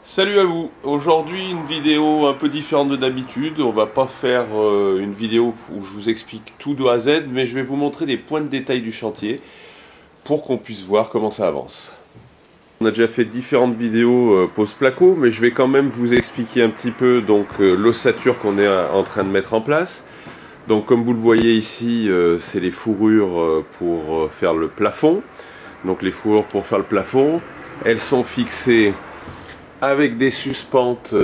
Salut à vous. Aujourd'hui une vidéo un peu différente de d'habitude. On va pas faire une vidéo où je vous explique tout de A à Z, mais je vais vous montrer des points de détail du chantier pour qu'on puisse voir comment ça avance. On a déjà fait différentes vidéos pose placo, mais je vais quand même vous expliquer un petit peu l'ossature qu'on est en train de mettre en place. Donc comme vous le voyez ici, c'est les fourrures pour faire le plafond. Donc les fourrures pour faire le plafond, elles sont fixées avec des suspentes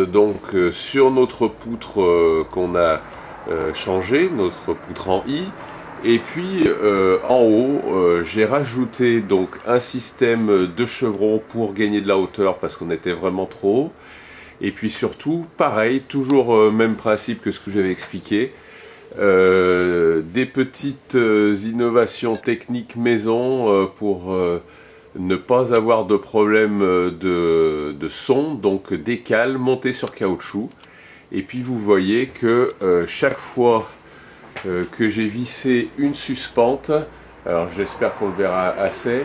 sur notre poutre qu'on a changé, notre poutre en I. Et puis en haut, j'ai rajouté donc un système de chevrons pour gagner de la hauteur parce qu'on était vraiment trop haut. Et puis surtout, pareil, toujours même principe que ce que j'avais expliqué, des petites innovations techniques maison pour ne pas avoir de problème de son, donc des cales montées sur caoutchouc. Et puis vous voyez que chaque fois que j'ai vissé une suspente, alors j'espère qu'on le verra assez,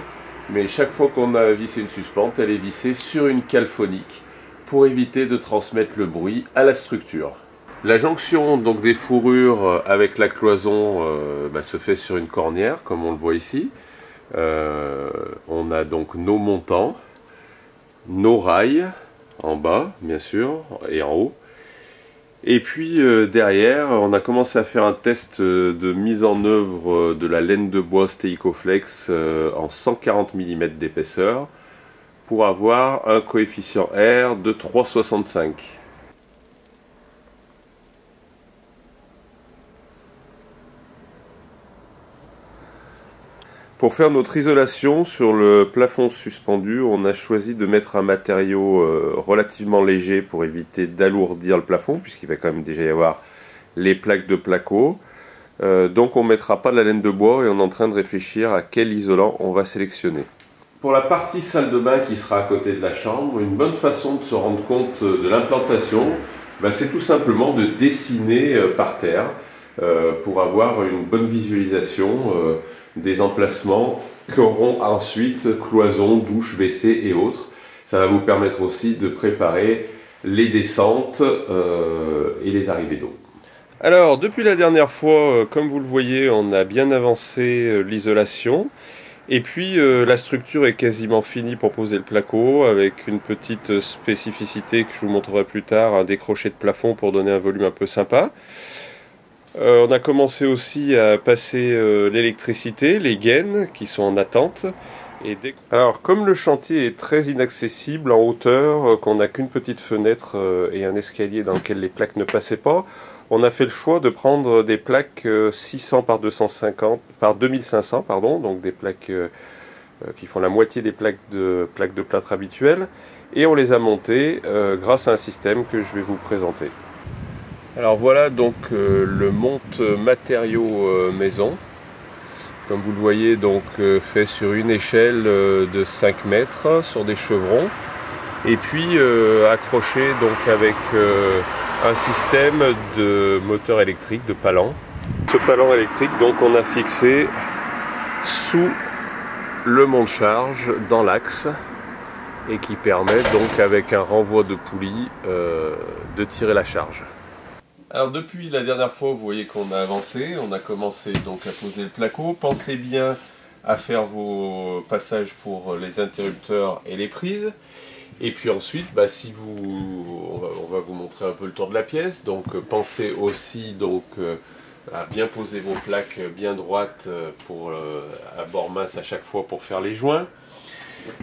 mais chaque fois qu'on a vissé une suspente, elle est vissée sur une cale phonique pour éviter de transmettre le bruit à la structure. La jonction donc des fourrures avec la cloison se fait sur une cornière, comme on le voit ici. On a donc nos montants, nos rails en bas bien sûr et en haut. Et puis derrière, on a commencé à faire un test de mise en œuvre de la laine de bois Steicoflex en 140 mm d'épaisseur pour avoir un coefficient R de 3,65. Pour faire notre isolation sur le plafond suspendu, on a choisi de mettre un matériau relativement léger pour éviter d'alourdir le plafond, puisqu'il va quand même déjà y avoir les plaques de placo. Donc on ne mettra pas de la laine de bois et on est en train de réfléchir à quel isolant on va sélectionner. Pour la partie salle de bain qui sera à côté de la chambre, une bonne façon de se rendre compte de l'implantation, c'est tout simplement de dessiner par terre pour avoir une bonne visualisation des emplacements qu'auront ensuite cloisons, douches, WC et autres. Ça va vous permettre aussi de préparer les descentes et les arrivées d'eau. Alors, depuis la dernière fois, comme vous le voyez, on a bien avancé l'isolation. Et puis, la structure est quasiment finie pour poser le placo, avec une petite spécificité que je vous montrerai plus tard, un décroché de plafond pour donner un volume un peu sympa. On a commencé aussi à passer l'électricité, les gaines qui sont en attente. Alors comme le chantier est très inaccessible en hauteur, qu'on n'a qu'une petite fenêtre et un escalier dans lequel les plaques ne passaient pas, on a fait le choix de prendre des plaques 600 par 250 par 2500 pardon, donc des plaques qui font la moitié des plaques de plâtre habituelles, et on les a montées grâce à un système que je vais vous présenter. Alors voilà donc le monte matériaux maison, comme vous le voyez donc fait sur une échelle de 5 mètres sur des chevrons, et puis accroché donc avec un système de moteur électrique, de palan. Ce palan électrique donc on a fixé sous le monte-charge dans l'axe et qui permet donc avec un renvoi de poulie de tirer la charge. Alors depuis la dernière fois, vous voyez qu'on a avancé, on a commencé donc à poser le placo. Pensez bien à faire vos passages pour les interrupteurs et les prises. Et puis ensuite, on va vous montrer un peu le tour de la pièce. Donc pensez aussi à bien poser vos plaques bien droites à bord mince à chaque fois pour faire les joints.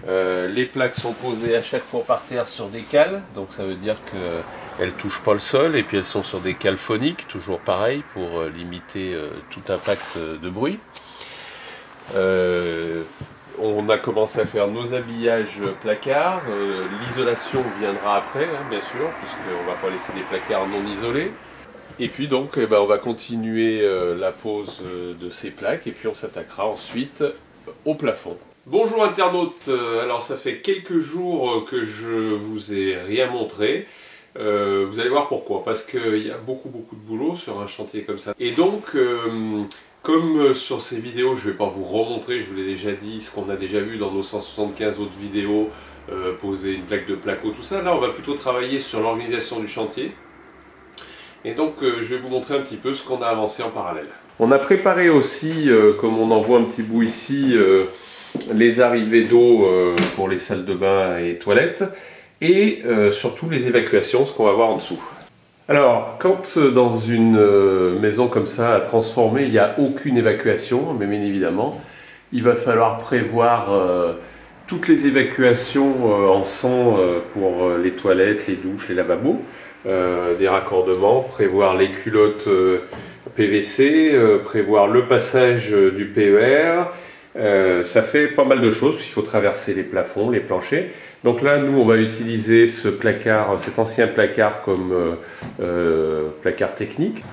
Les plaques sont posées à chaque fois par terre sur des cales, donc ça veut dire qu'elles ne touchent pas le sol, et puis elles sont sur des cales phoniques, toujours pareil, pour limiter tout impact de bruit. On a commencé à faire nos habillages placards, l'isolation viendra après, bien sûr, puisqu'on ne va pas laisser des placards non isolés. Et puis donc on va continuer la pose de ces plaques, et puis on s'attaquera ensuite au plafond. Bonjour internautes, alors ça fait quelques jours que je vous ai rien montré, vous allez voir pourquoi, parce qu'il y a beaucoup de boulot sur un chantier comme ça. Et donc Comme sur ces vidéos, je ne vais pas vous remontrer, je vous l'ai déjà dit, ce qu'on a déjà vu dans nos 175 autres vidéos, poser une plaque de placo, tout ça. Là, on va plutôt travailler sur l'organisation du chantier. Et donc, je vais vous montrer un petit peu ce qu'on a avancé en parallèle. On a préparé aussi, comme on en voit un petit bout ici, les arrivées d'eau pour les salles de bain et toilettes, et surtout les évacuations, ce qu'on va voir en dessous. Alors, quand dans une maison comme ça à transformer, il n'y a aucune évacuation, mais bien évidemment, il va falloir prévoir toutes les évacuations en sang pour les toilettes, les douches, les lavabos, des raccordements, prévoir les culottes PVC, prévoir le passage du PER. Ça fait pas mal de choses, il faut traverser les plafonds, les planchers. Donc là, nous, on va utiliser ce placard, cet ancien placard comme placard technique.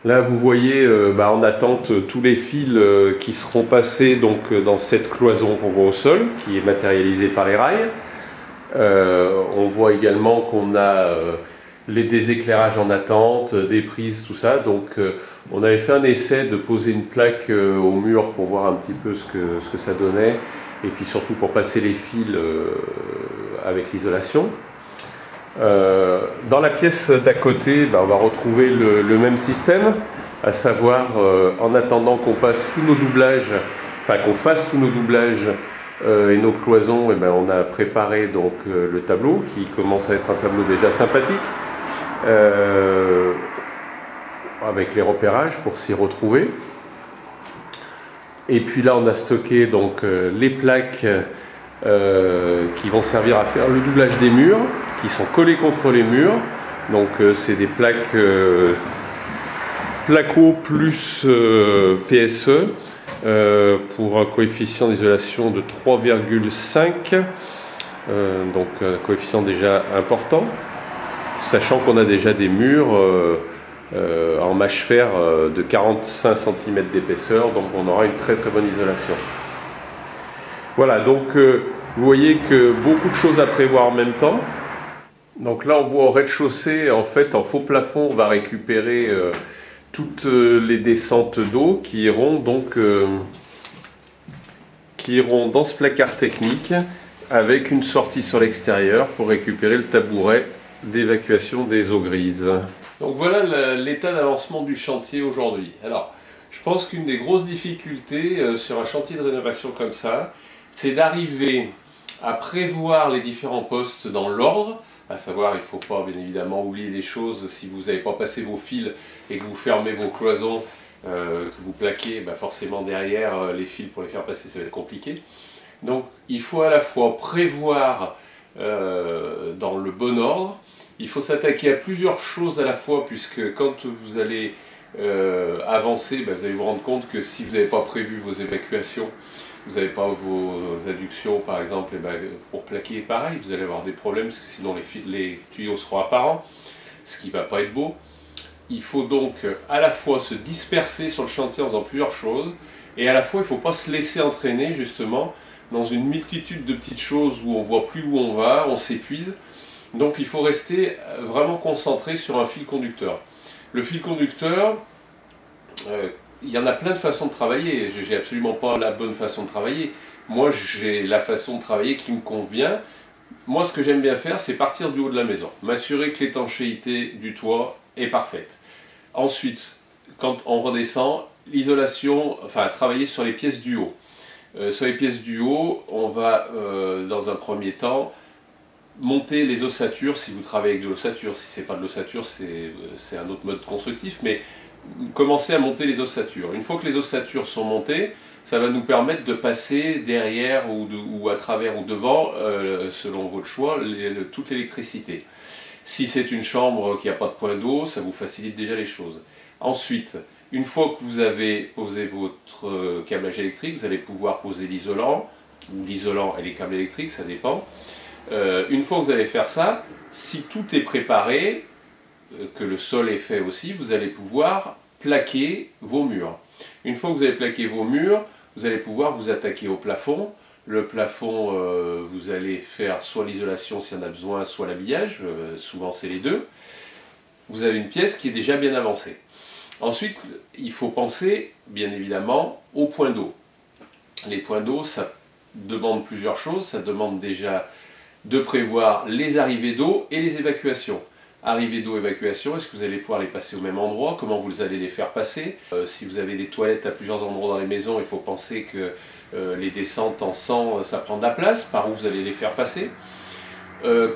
Là, vous voyez en attente tous les fils qui seront passés donc, dans cette cloison qu'on voit au sol, qui est matérialisée par les rails. On voit également qu'on a des éclairages en attente, des prises, tout ça. Donc on avait fait un essai de poser une plaque au mur pour voir un petit peu ce que ça donnait. Et puis surtout pour passer les fils avec l'isolation. Dans la pièce d'à côté, on va retrouver le même système, à savoir en attendant qu'on passe tous nos doublages, enfin qu'on fasse tous nos doublages et nos cloisons, on a préparé donc le tableau qui commence à être un tableau déjà sympathique, avec les repérages pour s'y retrouver. Et puis là, on a stocké donc les plaques qui vont servir à faire le doublage des murs, qui sont collés contre les murs. Donc c'est des plaques placo plus PSE pour un coefficient d'isolation de 3,5. Donc un coefficient déjà important, sachant qu'on a déjà des murs en mâche-fer de 45 cm d'épaisseur, donc on aura une très bonne isolation. Voilà, donc vous voyez que beaucoup de choses à prévoir en même temps. Donc là on voit au rez-de-chaussée, en fait en faux plafond, on va récupérer toutes les descentes d'eau qui iront donc dans ce placard technique avec une sortie sur l'extérieur pour récupérer le tabouret d'évacuation des eaux grises. Donc voilà l'état d'avancement du chantier aujourd'hui. Alors, je pense qu'une des grosses difficultés sur un chantier de rénovation comme ça, c'est d'arriver à prévoir les différents postes dans l'ordre, à savoir, il ne faut pas bien évidemment oublier des choses si vous n'avez pas passé vos fils et que vous fermez vos cloisons, que vous plaquez, forcément derrière les fils pour les faire passer, ça va être compliqué. Donc il faut à la fois prévoir dans le bon ordre. Il faut s'attaquer à plusieurs choses à la fois, puisque quand vous allez avancer, vous allez vous rendre compte que si vous n'avez pas prévu vos évacuations, vous n'avez pas vos adductions par exemple, pour plaquer pareil, vous allez avoir des problèmes, parce que sinon les tuyaux seront apparents, ce qui ne va pas être beau. Il faut donc à la fois se disperser sur le chantier en faisant plusieurs choses, et à la fois il ne faut pas se laisser entraîner justement dans une multitude de petites choses où on ne voit plus où on va, on s'épuise. Donc il faut rester vraiment concentré sur un fil conducteur. Le fil conducteur, il y en a plein de façons de travailler. J'ai absolument pas la bonne façon de travailler. Moi j'ai la façon de travailler qui me convient. Moi ce que j'aime bien faire, c'est partir du haut de la maison. M'assurer que l'étanchéité du toit est parfaite. Ensuite, quand on redescend, l'isolation, enfin travailler sur les pièces du haut. Sur les pièces du haut, on va dans un premier temps monter les ossatures si vous travaillez avec de l'ossature. Si ce n'est pas de l'ossature, c'est un autre mode constructif, mais commencez à monter les ossatures. Une fois que les ossatures sont montées, ça va nous permettre de passer derrière ou à travers ou devant, selon votre choix, toute l'électricité. Si c'est une chambre qui n'a pas de point d'eau, ça vous facilite déjà les choses. Ensuite, une fois que vous avez posé votre câblage électrique, vous allez pouvoir poser l'isolant, ou l'isolant et les câbles électriques, ça dépend. Une fois que vous allez faire ça, si tout est préparé, que le sol est fait aussi, vous allez pouvoir plaquer vos murs. Une fois que vous avez plaqué vos murs, vous allez pouvoir vous attaquer au plafond. Le plafond, vous allez faire soit l'isolation s'il y en a besoin, soit l'habillage, souvent c'est les deux. Vous avez une pièce qui est déjà bien avancée. Ensuite, il faut penser, bien évidemment, aux points d'eau. Les points d'eau, ça demande plusieurs choses. Ça demande déjà de prévoir les arrivées d'eau et les évacuations. Arrivées d'eau, évacuation, est-ce que vous allez pouvoir les passer au même endroit? Comment vous allez les faire passer? Si vous avez des toilettes à plusieurs endroits dans les maisons, il faut penser que les descentes en sang, ça prend de la place. Par où vous allez les faire passer?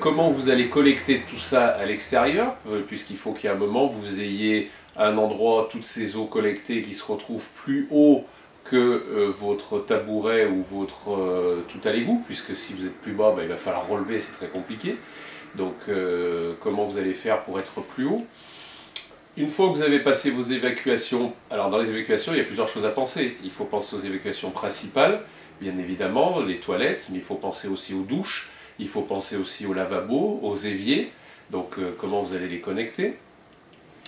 Comment vous allez collecter tout ça à l'extérieur, puisqu'il faut qu'il y ait un moment où vous ayez un endroit, toutes ces eaux collectées qui se retrouvent plus haut que votre tabouret ou votre tout à l'égout, puisque si vous êtes plus bas, il va falloir relever, c'est très compliqué. Donc comment vous allez faire pour être plus haut? Une fois que vous avez passé vos évacuations, alors dans les évacuations, il y a plusieurs choses à penser. Il faut penser aux évacuations principales, bien évidemment, les toilettes, mais il faut penser aussi aux douches, il faut penser aussi aux lavabos, aux éviers, donc comment vous allez les connecter.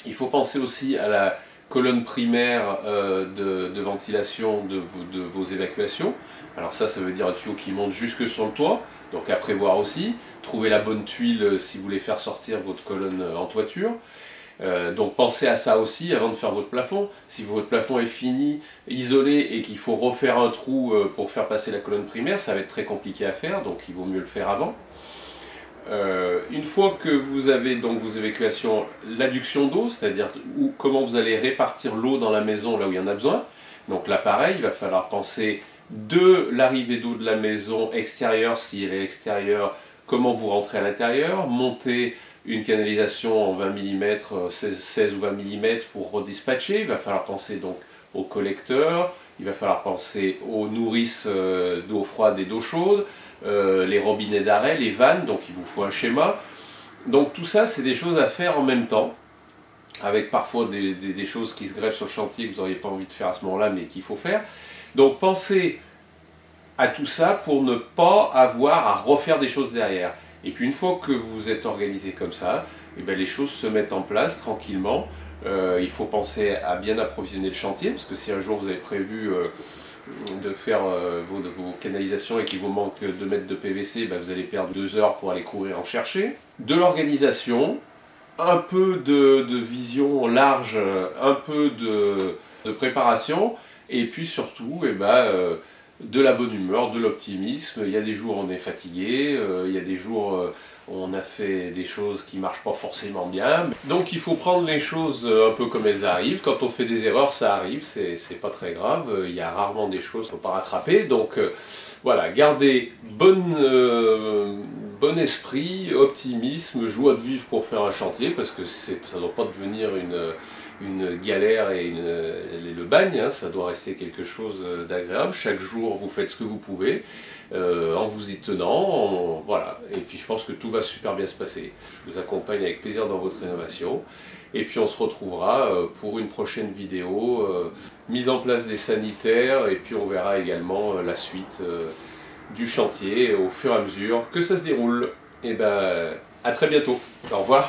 Il faut penser aussi à la colonne primaire de ventilation de vos évacuations. Alors ça veut dire un tuyau qui monte jusque sur le toit, donc à prévoir aussi. Trouver la bonne tuile si vous voulez faire sortir votre colonne en toiture. Donc pensez à ça aussi avant de faire votre plafond. Si votre plafond est fini, isolé et qu'il faut refaire un trou pour faire passer la colonne primaire, ça va être très compliqué à faire, donc il vaut mieux le faire avant. Une fois que vous avez donc vos évacuations, l'adduction d'eau, c'est-à-dire comment vous allez répartir l'eau dans la maison là où il y en a besoin. Donc là pareil, il va falloir penser de l'arrivée d'eau de la maison extérieure, si elle est extérieure, comment vous rentrez à l'intérieur, monter une canalisation en 20 mm, 16 ou 20 mm pour redispatcher. Il va falloir penser donc aux collecteurs, il va falloir penser aux nourrices d'eau froide et d'eau chaude, les robinets d'arrêt, les vannes, donc il vous faut un schéma. Donc tout ça, c'est des choses à faire en même temps, avec parfois des choses qui se greffent sur le chantier que vous n'auriez pas envie de faire à ce moment-là, mais qu'il faut faire. Donc pensez à tout ça pour ne pas avoir à refaire des choses derrière. Et puis une fois que vous êtes organisé comme ça, et bien les choses se mettent en place tranquillement. Il faut penser à bien approvisionner le chantier, parce que si un jour vous avez prévu de faire vos canalisations et qu'il vous manque 2 mètres de PVC, ben vous allez perdre 2 heures pour aller courir en chercher. De l'organisation, un peu de vision large, un peu de préparation, et puis surtout de la bonne humeur, de l'optimisme. Il y a des jours où on est fatigué, il y a des jours où on a fait des choses qui ne marchent pas forcément bien. Donc il faut prendre les choses un peu comme elles arrivent. Quand on fait des erreurs, ça arrive, c'est pas très grave. Il y a rarement des choses qu'on ne peut pas rattraper. Donc voilà, gardez bon esprit, optimisme, joie de vivre pour faire un chantier, parce que ça ne doit pas devenir une galère et le bagne, hein, ça doit rester quelque chose d'agréable. Chaque jour, vous faites ce que vous pouvez, en vous y tenant, voilà. Et puis je pense que tout va super bien se passer. Je vous accompagne avec plaisir dans votre rénovation. Et puis on se retrouvera pour une prochaine vidéo, mise en place des sanitaires, et puis on verra également la suite du chantier au fur et à mesure que ça se déroule. Et ben, à très bientôt. Au revoir.